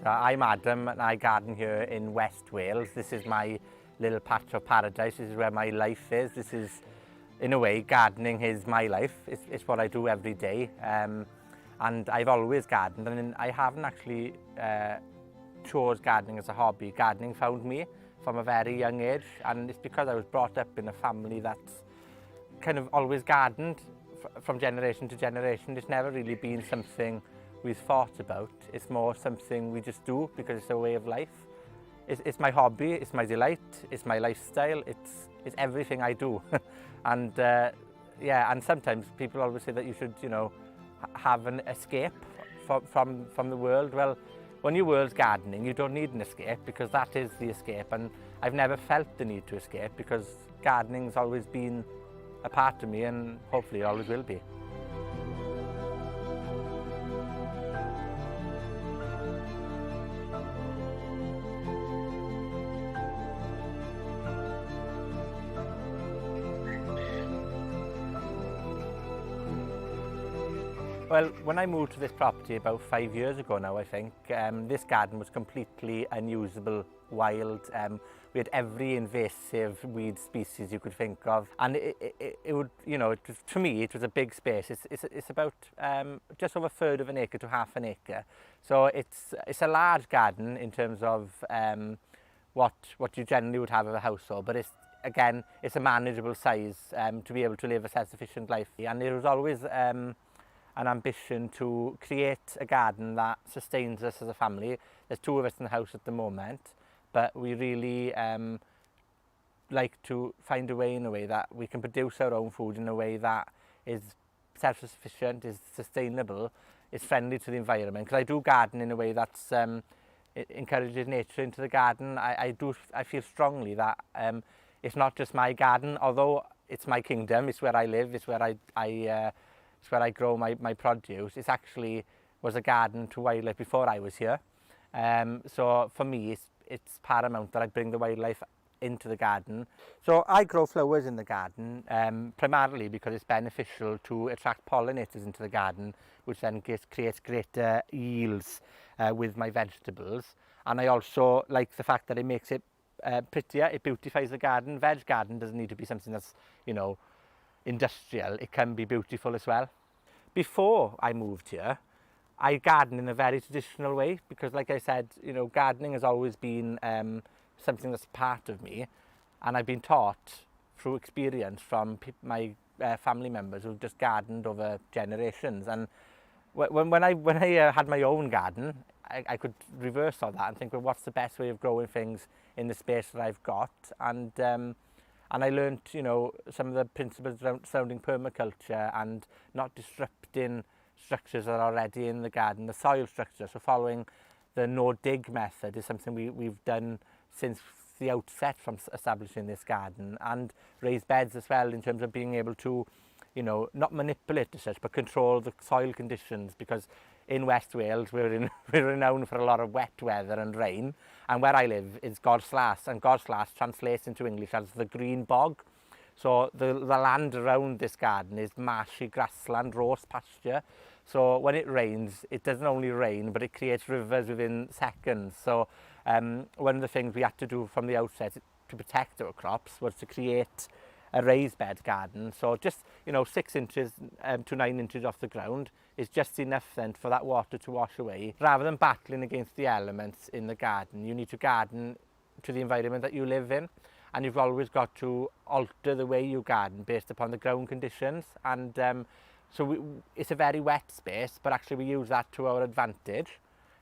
I'm Adam and I garden here in West Wales. This is my little patch of paradise. This is where my life is. This is, in a way, gardening is my life. It's what I do every day. And I've always gardened, and I haven't actually chose gardening as a hobby. Gardening found me from a very young age, and it's because I was brought up in a family that's kind of always gardened from generation to generation. It's never really been something we've thought about. It's more something we just do because it's a way of life. It's my hobby, it's my delight, it's my lifestyle, it's everything I do. And yeah, and sometimes people always say that you should, you know, have an escape from the world. Well, when your world's gardening, you don't need an escape, because that is the escape. And I've never felt the need to escape, because gardening's always been a part of me, and hopefully it always will be. Well, when I moved to this property about 5 years ago now, I think, this garden was completely unusable, wild. We had every invasive weed species you could think of. And it would, you know, to me, it was a big space. It's about just over a third of an acre to half an acre. So it's a large garden in terms of what you generally would have of a household, but again, it's a manageable size to be able to live a self-sufficient life. And there was always an ambition to create a garden that sustains us as a family. There's 2 of us in the house at the moment, but we really like to find a way that we can produce our own food in a way that is self-sufficient, is sustainable, is friendly to the environment. Because I do garden in a way that's it encourages nature into the garden. I feel strongly that it's not just my garden, although it's my kingdom, it's where I live, it's where it's where I grow my produce. It actually was a garden to wildlife before I was here. So for me, it's paramount that I bring the wildlife into the garden. So I grow flowers in the garden, primarily because it's beneficial to attract pollinators into the garden, which then creates greater yields with my vegetables. And I also like the fact that it makes it prettier, it beautifies the garden. Veg garden doesn't need to be something that's, you know, industrial. It can be beautiful as well. Before I moved here, I gardened in a very traditional way, because like I said, you know, gardening has always been something that's part of me, and I've been taught through experience from my family members who've just gardened over generations. And when I had my own garden, I could reverse all that and think, well, what's the best way of growing things in the space that I've got? And I learnt, you know, some of the principles surrounding permaculture and not disrupting structures that are already in the garden, the soil structure. So following the no-dig method is something we've done since the outset from establishing this garden, and raised beds as well, in terms of being able to, you know, not manipulate as such, but control the soil conditions, because in West Wales, we're renowned for a lot of wet weather and rain. And where I live is Gardeners'World, and Gardeners'World translates into English as the green bog. So the land around this garden is marshy grassland, rose pasture. So when it rains, it doesn't only rain, but it creates rivers within seconds. So one of the things we had to do from the outset to protect our crops was to create a raised bed garden. So just, you know, 6 inches to 9 inches off the ground is just enough then for that water to wash away. Rather than battling against the elements in the garden, you need to garden to the environment that you live in, and you've always got to alter the way you garden based upon the ground conditions. And it's a very wet space, but actually we use that to our advantage,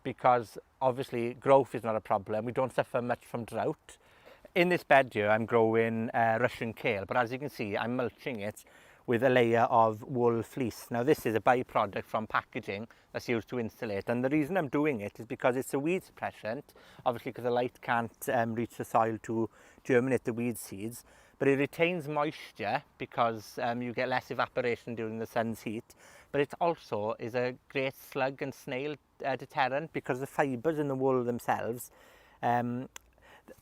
because obviously growth is not a problem. We don't suffer much from drought. In this bed here, I'm growing Russian kale, but as you can see, I'm mulching it with a layer of wool fleece. Now, this is a byproduct from packaging that's used to insulate, and the reason I'm doing it is because it's a weed suppressant, obviously because the light can't reach the soil to germinate the weed seeds, but it retains moisture because you get less evaporation during the sun's heat. But it also is a great slug and snail deterrent, because the fibres in the wool themselves,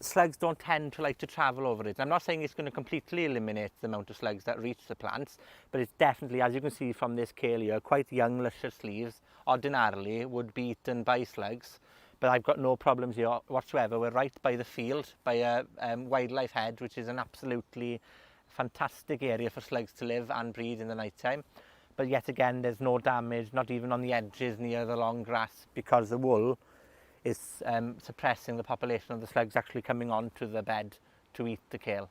slugs don't tend to like to travel over it. I'm not saying it's going to completely eliminate the amount of slugs that reach the plants, but it's definitely, as you can see from this kale here, quite young luscious leaves ordinarily would be eaten by slugs, but I've got no problems here whatsoever. We're right by the field, by a wildlife hedge, which is an absolutely fantastic area for slugs to live and breed in the night time. But yet again, there's no damage, not even on the edges near the long grass, because the wool is suppressing the population of the slugs actually coming onto the bed to eat the kale.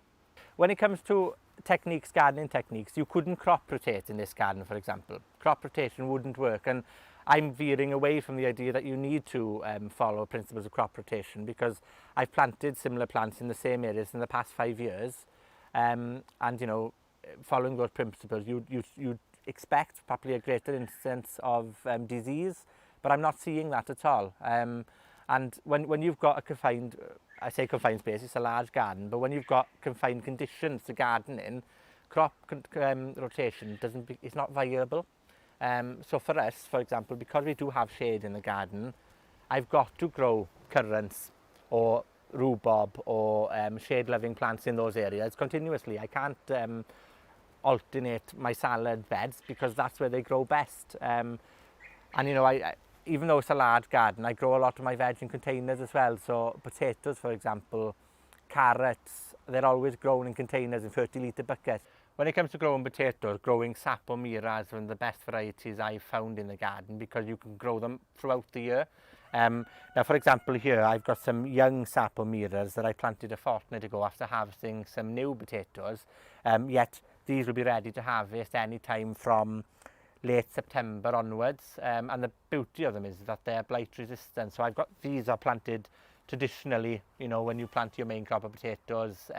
When it comes to techniques, gardening techniques, you couldn't crop rotate in this garden, for example. Crop rotation wouldn't work, and I'm veering away from the idea that you need to follow principles of crop rotation, because I've planted similar plants in the same areas in the past 5 years, and you know, following those principles, you expect probably a greater instance of disease, but I'm not seeing that at all. And when you've got a confined, I say confined space, it's a large garden, but when you've got confined conditions to garden in, crop rotation it's not viable. So for us, for example, because we do have shade in the garden, I've got to grow currants or rhubarb or shade-loving plants in those areas continuously. I can't alternate my salad beds because that's where they grow best. And you know, even though it's a large garden, I grow a lot of my veg in containers as well. So potatoes, for example, carrots, they're always grown in containers in 30-litre buckets. When it comes to growing potatoes, growing Sapo Mira is one of the best varieties I've found in the garden, because you can grow them throughout the year. Now, for example, here I've got some young Sapo Miras that I planted a fortnight ago after harvesting some new potatoes. Yet these will be ready to harvest any time from late September onwards, and the beauty of them is that they're blight resistant. So these are planted traditionally, you know, when you plant your main crop of potatoes,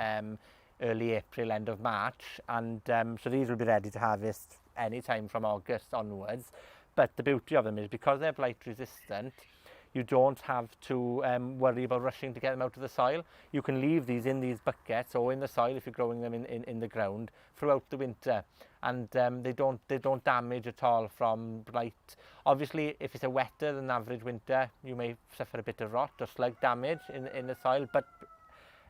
early April, end of March, and so these will be ready to harvest any time from August onwards. But the beauty of them is because they're blight resistant, you don't have to worry about rushing to get them out of the soil. You can leave these in these buckets or in the soil if you're growing them in the ground throughout the winter, and they don't damage at all from blight. Obviously, if it's a wetter than average winter, you may suffer a bit of rot or slug damage in the soil, but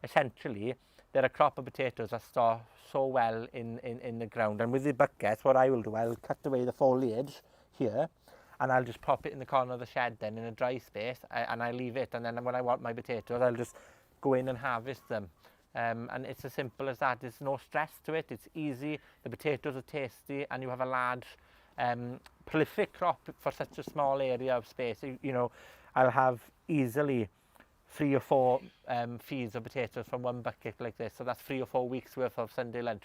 essentially they're a crop of potatoes that store so well in the ground. And with the buckets, what I will do, I'll cut away the foliage here, and I'll just pop it in the corner of the shed then in a dry space, and I leave it, and then when I want my potatoes, I'll just go in and harvest them. And it's as simple as that. There's no stress to it. It's easy. The potatoes are tasty, and you have a large, prolific crop for such a small area of space. You know, I'll have easily 3 or 4 feeds of potatoes from one bucket like this. So that's 3 or 4 weeks worth of Sunday lunch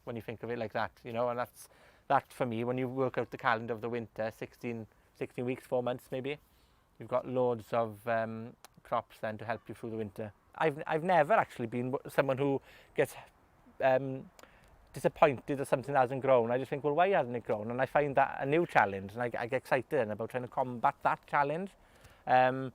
when you think of it like that, you know, and that for me, when you work out the calendar of the winter, 16 weeks, 4 months maybe, you've got loads of crops then to help you through the winter. I've never actually been someone who gets disappointed that something hasn't grown. I just think, well, why hasn't it grown? And I find that a new challenge, and I get excited about trying to combat that challenge. And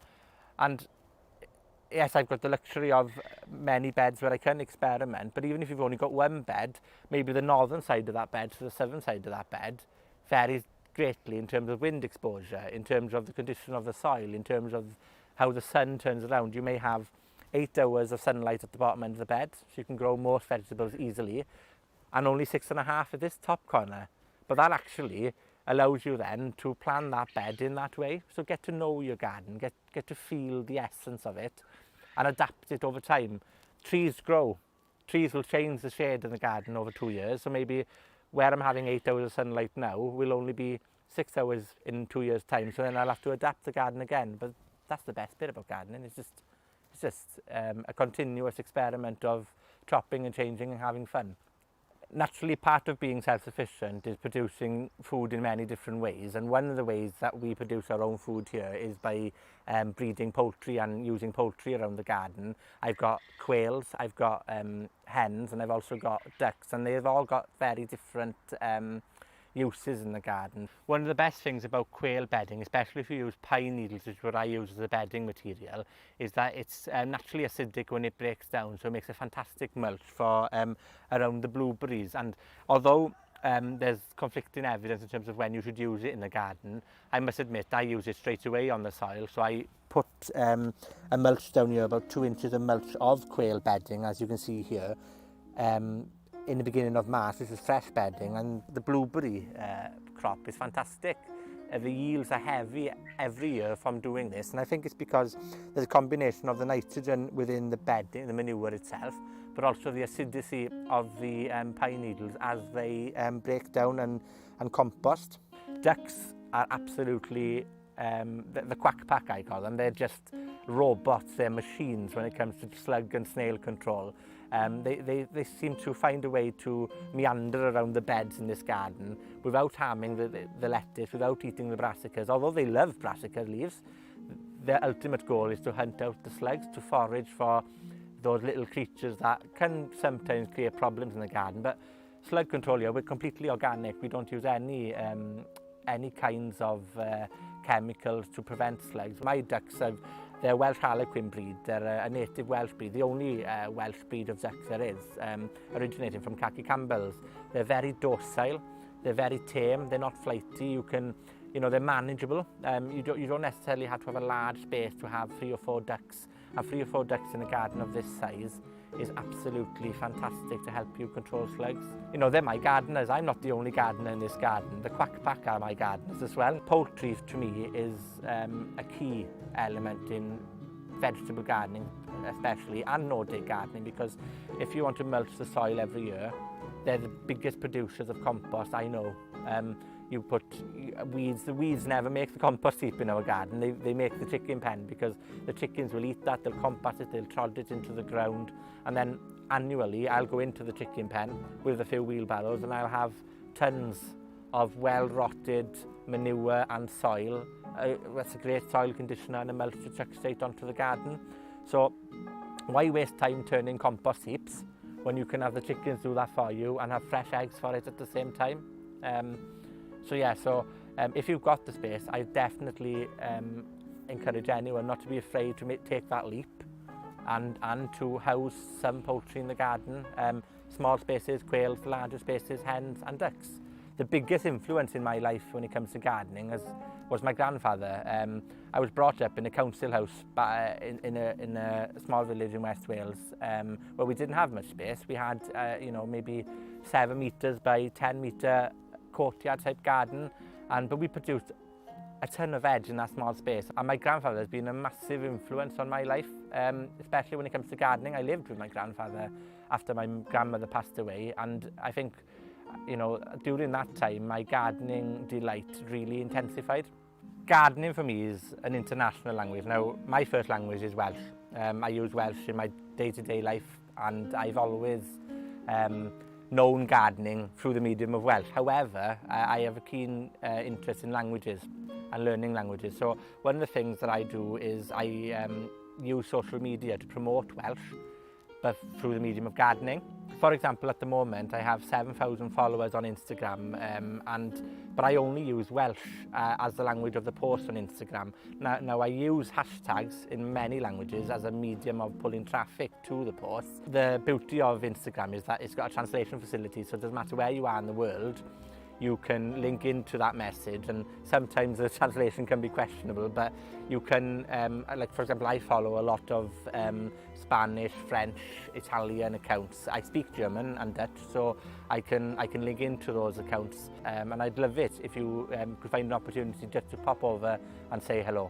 yes, I've got the luxury of many beds where I can experiment, but even if you've only got one bed, maybe the northern side of that bed to the southern side of that bed varies greatly in terms of wind exposure, in terms of the condition of the soil, in terms of how the sun turns around. You may have 8 hours of sunlight at the bottom end of the bed, so you can grow most vegetables easily, and only 6.5 at this top corner. But that actually allows you then to plan that bed in that way. So get to know your garden, get to feel the essence of it, and adapt it over time. Trees grow. Trees will change the shade in the garden over 2 years. So maybe where I'm having 8 hours of sunlight now will only be 6 hours in 2 years' time. So then I'll have to adapt the garden again. But that's the best bit about gardening. It's just a continuous experiment of chopping and changing and having fun. Naturally, part of being self-sufficient is producing food in many different ways, and one of the ways that we produce our own food here is by breeding poultry and using poultry around the garden. I've got quails, I've got hens, and I've also got ducks, and they've all got very different uses in the garden. One of the best things about quail bedding, especially if you use pine needles, which is what I use as a bedding material, is that it's naturally acidic when it breaks down, so it makes a fantastic mulch for around the blueberries. And although there's conflicting evidence in terms of when you should use it in the garden, I must admit I use it straight away on the soil. So I put a mulch down here, about 2 inches of mulch of quail bedding, as you can see here, in the beginning of March. This is fresh bedding, and the blueberry crop is fantastic. The yields are heavy every year from doing this, and I think it's because there's a combination of the nitrogen within the bedding, the manure itself, but also the acidity of the pine needles as they break down and compost. Ducks are absolutely the quack pack, I call them. They're just robots, they're machines when it comes to slug and snail control. They seem to find a way to meander around the beds in this garden without harming the lettuce, without eating the brassicas. Although they love brassica leaves, their ultimate goal is to hunt out the slugs, to forage for those little creatures that can sometimes create problems in the garden. But slug control here, we're completely organic. We don't use any kinds of chemicals to prevent slugs. My ducks, they're Welsh Harlequin breed. They're a native Welsh breed, the only Welsh breed of ducks there is, originating from Khaki Campbells. They're very docile, they're very tame, they're not flighty. You can, they're manageable. You don't necessarily have to have a large space to have 3 or 4 ducks. And 3 or 4 ducks in a garden of this size is absolutely fantastic to help you control slugs. They're my gardeners. I'm not the only gardener in this garden. The quack pack are my gardeners as well. Poultry to me is a key element in vegetable gardening, especially, and Nordic gardening, because if you want to mulch the soil every year, they're the biggest producers of compost I know. You put weeds, the weeds never make the compost heap in our garden. They make the chicken pen, because the chickens will eat that, they'll compost it, they'll trod it into the ground, and then annually I'll go into the chicken pen with a few wheelbarrows and I'll have tons of well-rotted manure and soil. That's a great soil conditioner and a mulch to chuck straight onto the garden. So why waste time turning compost heaps when you can have the chickens do that for you and have fresh eggs for it at the same time? So if you've got the space, I definitely encourage anyone not to be afraid to take that leap and to house some poultry in the garden. Small spaces, quails, larger spaces, hens and ducks. The biggest influence in my life when it comes to gardening was my grandfather. I was brought up in a council house in a small village in West Wales where we didn't have much space. We had maybe 7 metres by 10 metre courtyard type garden, but we produced a ton of veg in that small space. And my grandfather has been a massive influence on my life, especially when it comes to gardening. I lived with my grandfather after my grandmother passed away, and I think during that time my gardening delight really intensified. Gardening for me is an international language. Now, my first language is Welsh. I use Welsh in my day-to-day life, and I've always known gardening through the medium of Welsh. However, I have a keen interest in languages and learning languages. So one of the things that I do is I use social media to promote Welsh, but through the medium of gardening. For example, at the moment, I have 7,000 followers on Instagram, but I only use Welsh as the language of the post on Instagram. Now, I use hashtags in many languages as a medium of pulling traffic to the posts. The beauty of Instagram is that it's got a translation facility, so it doesn't matter where you are in the world, you can link into that message, and sometimes the translation can be questionable, but you can, like for example, I follow a lot of Spanish, French, Italian accounts. I speak German and Dutch, so I can link into those accounts, and I'd love it if you could find an opportunity just to pop over and say hello.